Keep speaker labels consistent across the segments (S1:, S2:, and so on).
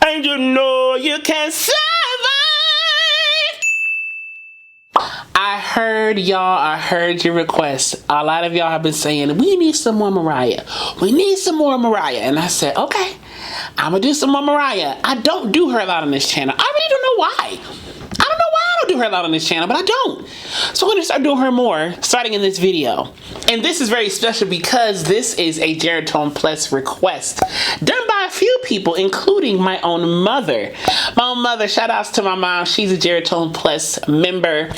S1: And you know you can survive. I heard y'all, I heard your requests. A lot of y'all have been saying, we need some more Mariah. We need some more Mariah. And I said, okay, I'm gonna do some more Mariah. I don't do her a lot on this channel. I really don't know why. I don't know why I don't do her a lot on this channel, but I don't. So I'm gonna start doing her more starting in this video. And this is very special because this is a Geritone Plus request done by a few people, including my own mother. My own mother, shout outs to my mom. She's a Geritone Plus member.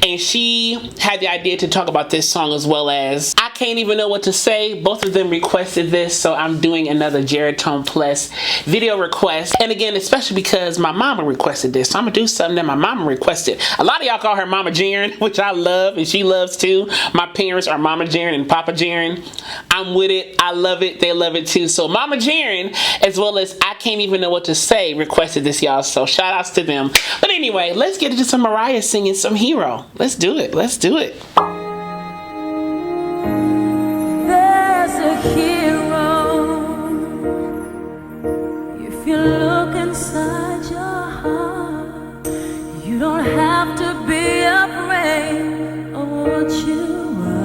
S1: And she had the idea to talk about this song, as well as I Can't Even Know What to Say. Both of them requested this, so I'm doing another Geritone Plus video request. And again, especially because my mama requested this, so I'm gonna do something that my mama requested. A lot of y'all call her Mama Jaren, which I love and she loves too. My parents are Mama Jaren and Papa Jaren. I'm with it. I love it. They love it too. So Mama Jaren, as well as I Can't Even Know What to Say, requested this, y'all. So shout outs to them. But anyway, let's get into some Mariah singing some Hero. Let's do it. Let's do it.
S2: There's a hero. If you look inside your heart, you don't have to be afraid of what you are.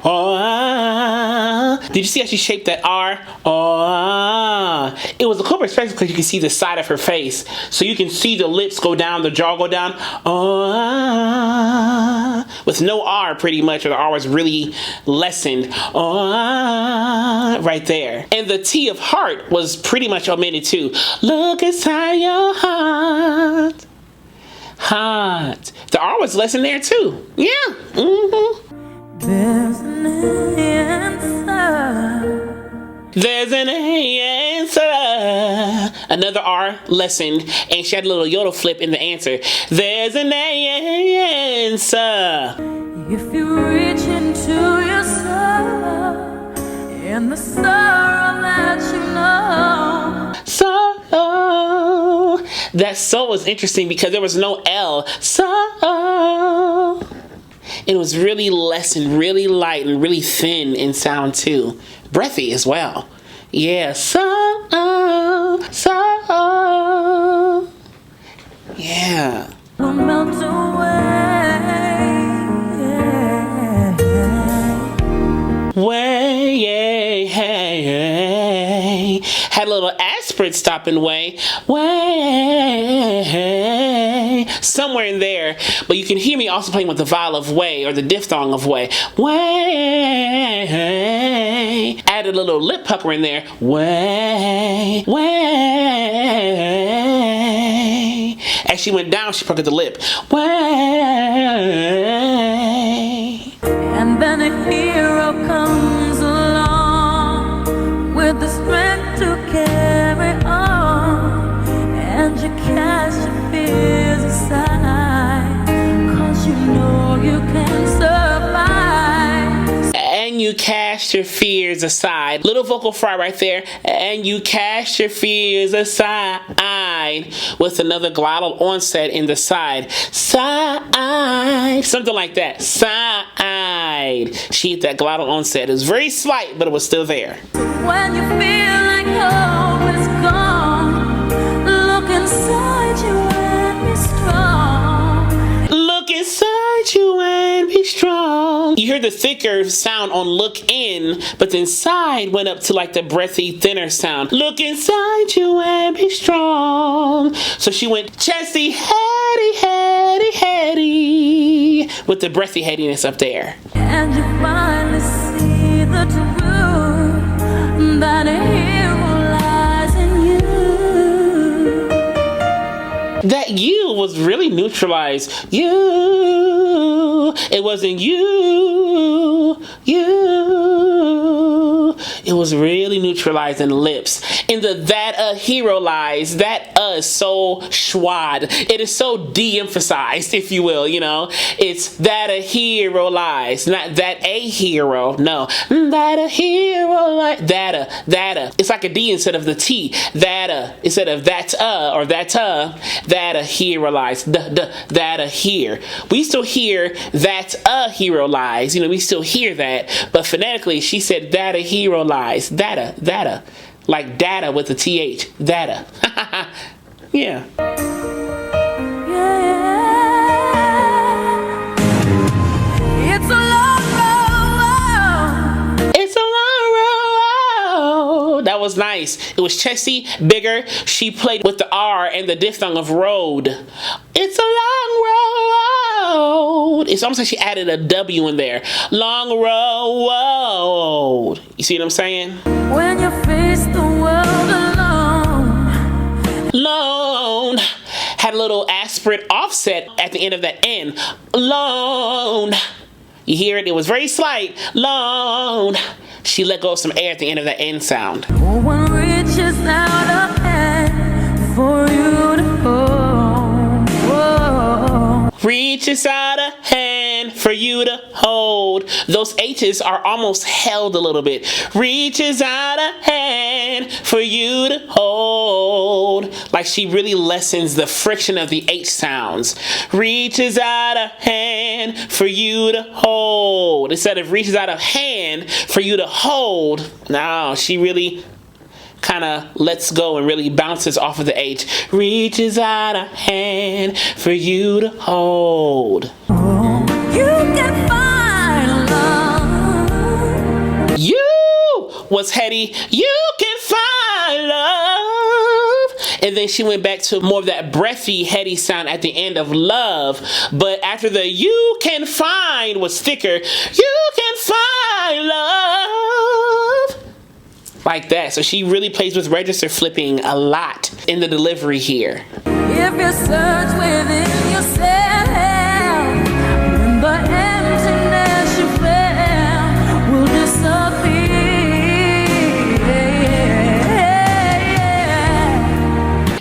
S1: Oh, did you see how she shaped that R? Oh, it was a cool perspective because you can see the side of her face. So you can see the lips go down, the jaw go down. Oh, with no R pretty much, or the R was really lessened. Oh, right there. And the T of heart was pretty much omitted too. Look inside your heart. Heart. The R was lessened there too. Yeah. Mm-hmm.
S2: There's an answer.
S1: There's an answer. Another R lessened, and she had a little yodel flip in the answer. There's an answer.
S2: If you reach into your soul and the sorrow that you know.
S1: So that so was interesting because there was no L. So it was really lessened, really light, and really thin in sound too. Breathy as well. Yeah, so. Yeah.
S2: Will melt
S1: Way, had a little aspirate stopping way, somewhere in there, but you can hear me also playing with the vowel of way, or the diphthong of way, added a little lip pucker in there, way. As she went down, she puckered the lip,
S2: and then a hero comes along with the strength to carry on, and you cast your fears aside, 'cause you know you can survive.
S1: And you cast your fears aside. Little vocal fry right there. And you cast your fears aside. With another glottal onset in the side. Side. Something like that. Side. She hit that glottal onset. It was very slight, but it was still there.
S2: When you feel like hope is gone, look inside you and be strong.
S1: Look inside you and be strong. You hear the thicker sound on look in, but then side went up to like the breathy, thinner sound. Look inside you and be strong. So she went chesty, heady, with the breathy headiness up there.
S2: And you finally see the truth, that a hero lies in you.
S1: That you was really neutralized. You. It wasn't you. It was really neutralized in the lips. In the that a hero lies, that is so schwad. It is so de-emphasized, if you will, you know. It's that a hero lies, not that a hero. No. That a hero lies. That a. It's like a D instead of the T. That a. Instead of that or that a hero lies. That a here. We still hear that a hero lies. You know, we still hear that. But phonetically, she said that a hero lies. That a. Like data with a TH. Data. Yeah.
S2: It's a long road.
S1: It's a long road. That was nice. It was chesty, bigger. She played with the R and the diphthong of road. It's a long road. It's almost like she added a W in there. Long road. You see what I'm saying?
S2: When you face the world alone.
S1: Lone. Had a little aspirate offset at the end of that N. Lone. You hear it? It was very slight. Lone. She let go of some air at the end of that N sound.
S2: No one reaches out a hand for you to hold. Whoa.
S1: Reaches out a hand for you to hold. Those H's are almost held a little bit. Reaches out a hand for you to hold. Like she really lessens the friction of the H sounds. Reaches out a hand for you to hold. Instead of reaches out a hand for you to hold. No, she really kind of lets go and really bounces off of the H. Reaches out a hand for you to hold.
S2: You can find love.
S1: You was heady. You can find love. And then she went back to more of that breathy, heady sound at the end of love. But after the you can find was thicker. You can find love. Like that. So she really plays with register flipping a lot in the delivery here.
S2: If you search within yourself, then the emptiness you felt will disappear.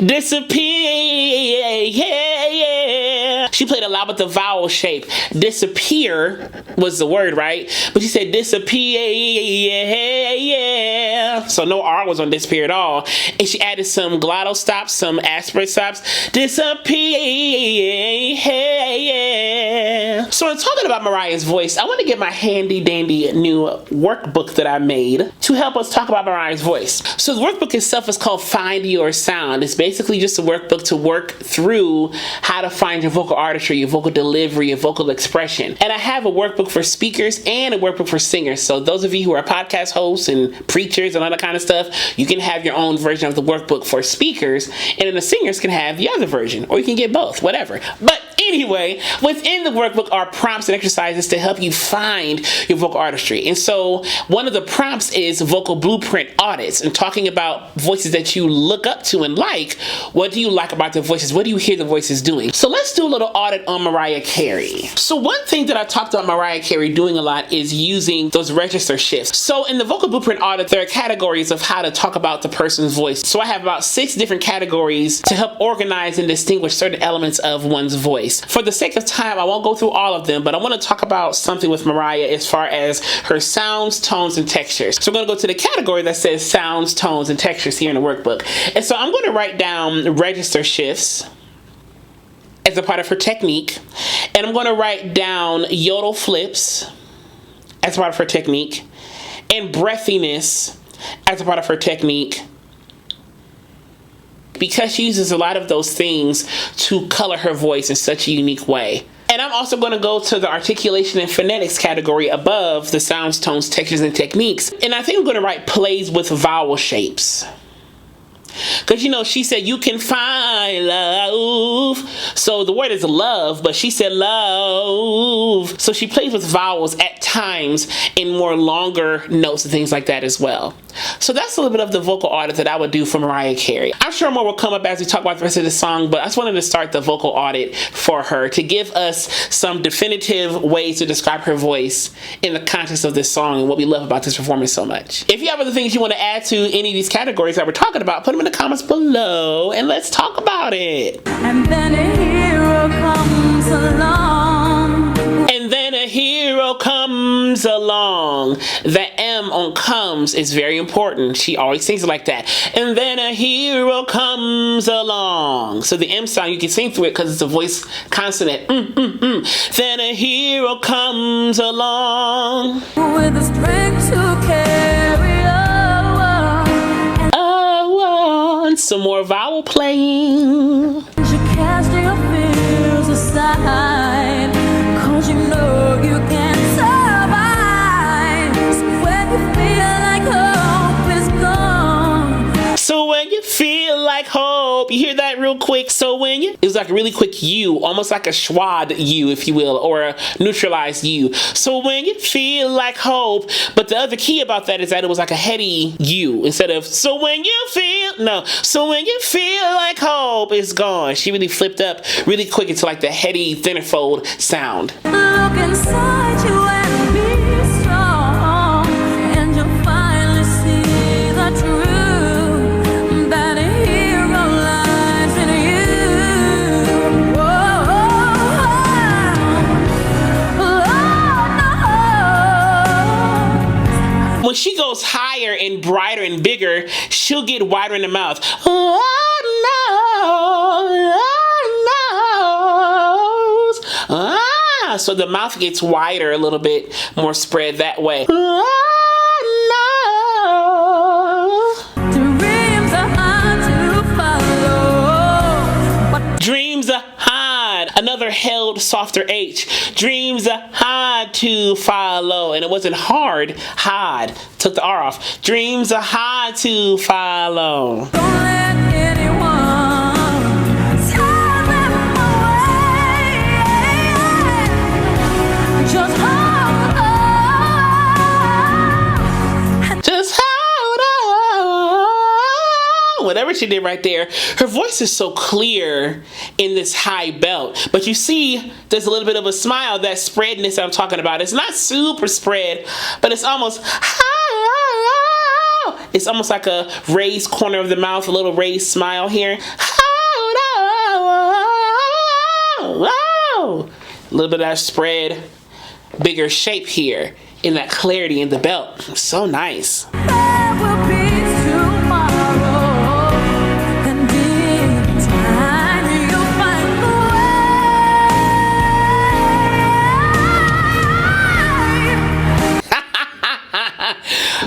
S1: Disappear, yeah, yeah. She played a lot with the vowel shape. Disappear was the word, right? But she said disappear, yeah, yeah. So no R was on disappear at all. And she added some glottal stops, some aspirate stops. Disappear, yeah, yeah. So in talking about Mariah's voice, I want to get my handy dandy new workbook that I made to help us talk about Mariah's voice. So the workbook itself is called Find Your Sound. It's basically just a workbook to work through how to find your vocal artistry, your vocal delivery, your vocal expression. And I have a workbook for speakers and a workbook for singers. So those of you who are podcast hosts and preachers and all that kind of stuff, you can have your own version of the workbook for speakers, and then the singers can have the other version, or you can get both, whatever. But anyway, within the workbook are prompts and exercises to help you find your vocal artistry. And so one of the prompts is vocal blueprint audits, and talking about voices that you look up to and like. What do you like about the voices? What do you hear the voices doing? So let's do a little audit on Mariah Carey. So one thing that I talked about Mariah Carey doing a lot is using those register shifts. So in the vocal blueprint audit, there are categories of how to talk about the person's voice. So I have about 6 different categories to help organize and distinguish certain elements of one's voice. For the sake of time, I won't go through all of them, but I want to talk about something with Mariah as far as her sounds, tones, and textures. So I'm going to go to the category that says sounds, tones, and textures here in the workbook. And so I'm going to write down register shifts as a part of her technique. And I'm going to write down yodel flips as a part of her technique. And breathiness as a part of her technique, because she uses a lot of those things to color her voice in such a unique way. And I'm also going to go to the articulation and phonetics category above the sounds, tones, textures, and techniques. And I think I'm going to write plays with vowel shapes. Because, you know, she said, you can find love. So the word is love, but she said love. So she plays with vowels at times in more longer notes and things like that as well. So that's a little bit of the vocal audit that I would do for Mariah Carey. I'm sure more will come up as we talk about the rest of the song, but I just wanted to start the vocal audit for her to give us some definitive ways to describe her voice in the context of this song and what we love about this performance so much. If you have other things you want to add to any of these categories that we're talking about, put them in the comments below and let's talk about it.
S2: And then a hero comes along.
S1: And then a hero comes along. The M on comes is very important. She always sings it like that. And then a hero comes along. So the M sound, you can sing through it because it's a voice consonant. Then a hero comes along.
S2: With the strength to carry on.
S1: some more vowel playing.
S2: You cast your fears aside, 'cause you know you can't survive. So when you feel like hope is gone.
S1: So when you feel like hope, you hear that real quick. So when you, it was like a really quick U, almost like a schwad U, if you will, or a neutralized U. So when you feel like hope, but the other key about that is that it was like a heady U instead of so when you feel, no, so when you feel like hope is gone. She really flipped up really quick into like the heady, thinner fold sound.
S2: Look inside you and be strong, and you'll finally see the truth. That a hero lies in you. Oh, no.
S1: When she goes higher and brighter and bigger, she'll get wider in the mouth. Oh, no, ah, so the mouth gets wider a little bit, more spread that way. Oh, no.
S2: Dreams are hard to follow, but
S1: Dreams are hard. Another held softer H. Dreams are hard to follow. And it wasn't hard, hard. Took the R off. Dreams are hard to follow.
S2: don't let anyone tear them away. Just hold on.
S1: Just hold on. Whatever she did right there. Her voice is so clear in this high belt. But you see, there's a little bit of a smile, that spreadness that I'm talking about. It's not super spread, but it's almost, it's almost like a raised corner of the mouth, a little raised smile here. A little bit of that spread, bigger shape here in that clarity in the belt. So nice.
S2: There will be tomorrow, and in time you'll find the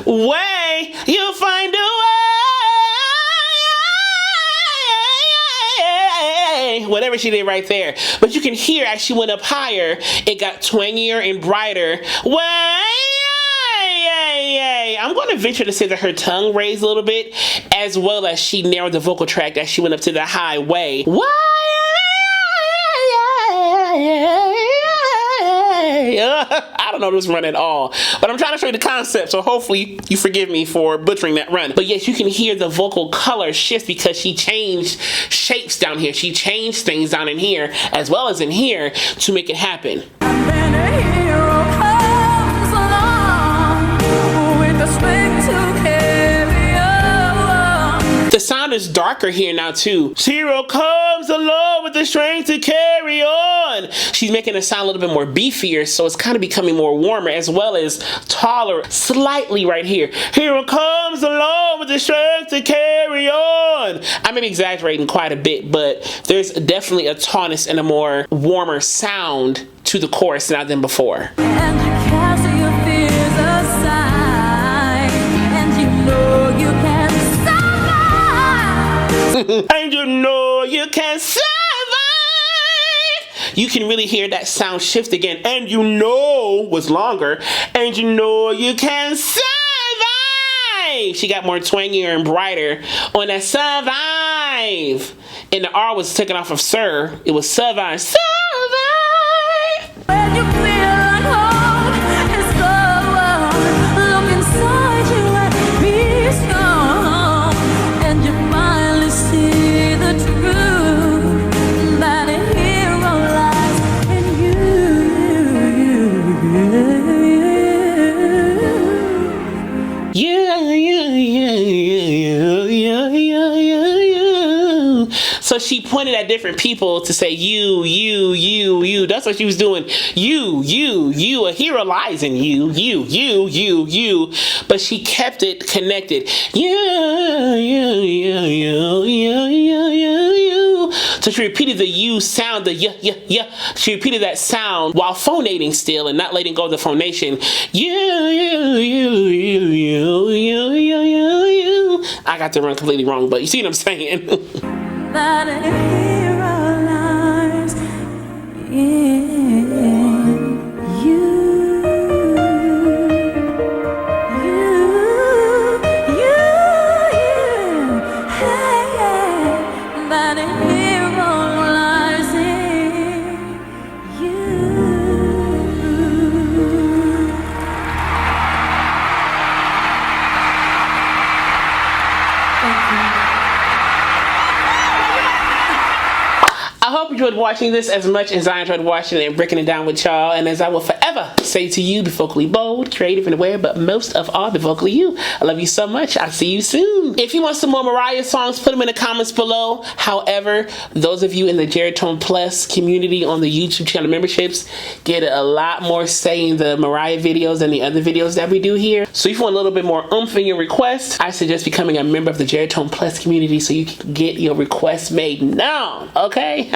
S2: way.
S1: Way, you'll find a way. Whatever she did right there. But you can hear as she went up higher, it got twangier and brighter. Way. I'm going to venture to say that her tongue raised a little bit, as well as she narrowed the vocal tract as she went up to the high way. I don't know this run at all, but I'm trying to show you the concept, so hopefully you forgive me for butchering that run. But yes, you can hear the vocal color shift because she changed shapes down here. She changed things down in here as well as in here to make it happen.
S2: And then a hero comes along with the strength to carry on.
S1: The sound is darker here now too. Hero comes along with the strength to carry on. She's making it sound a little bit more beefier, so it's kind of becoming more warmer as well as taller slightly right here. Hero comes along with the strength to carry on. I may be exaggerating quite a bit, but there's definitely a tautness and a more warmer sound to the chorus now than before.
S2: And you cast your fears aside, and you know you can survive.
S1: And you know you can survive. You can really hear that sound shift again. And you know was longer. And you know you can survive. She got more twangier and brighter on that survive. And the R was taken off of sir. It was survive. Survive.
S2: When you feel like hope is gone, look inside you and be strong, and you finally see the truth, that a hero lies in you.
S1: So she pointed at different people to say you. That's what she was doing. You. A hero lies in you. But she kept it connected. You. So she repeated the you sound, the yeah. She repeated that sound while phonating still and not letting go of the phonation. You. I got the run completely wrong, but you see what I'm saying?
S2: That a hero lies in you. That a hero lies in you. Thank you.
S1: I hope you enjoyed watching this as much as I enjoyed watching it and breaking it down with y'all. And as I will forever say to you, be vocally bold, creative and aware, but most of all, be vocally you. I love you so much. I'll see you soon. If you want some more Mariah songs, put them in the comments below. However, those of you in the Geritone Plus community on the YouTube channel memberships get a lot more say in the Mariah videos than the other videos that we do here. So if you want a little bit more oomph in your request, I suggest becoming a member of the Geritone Plus community so you can get your requests made known, okay?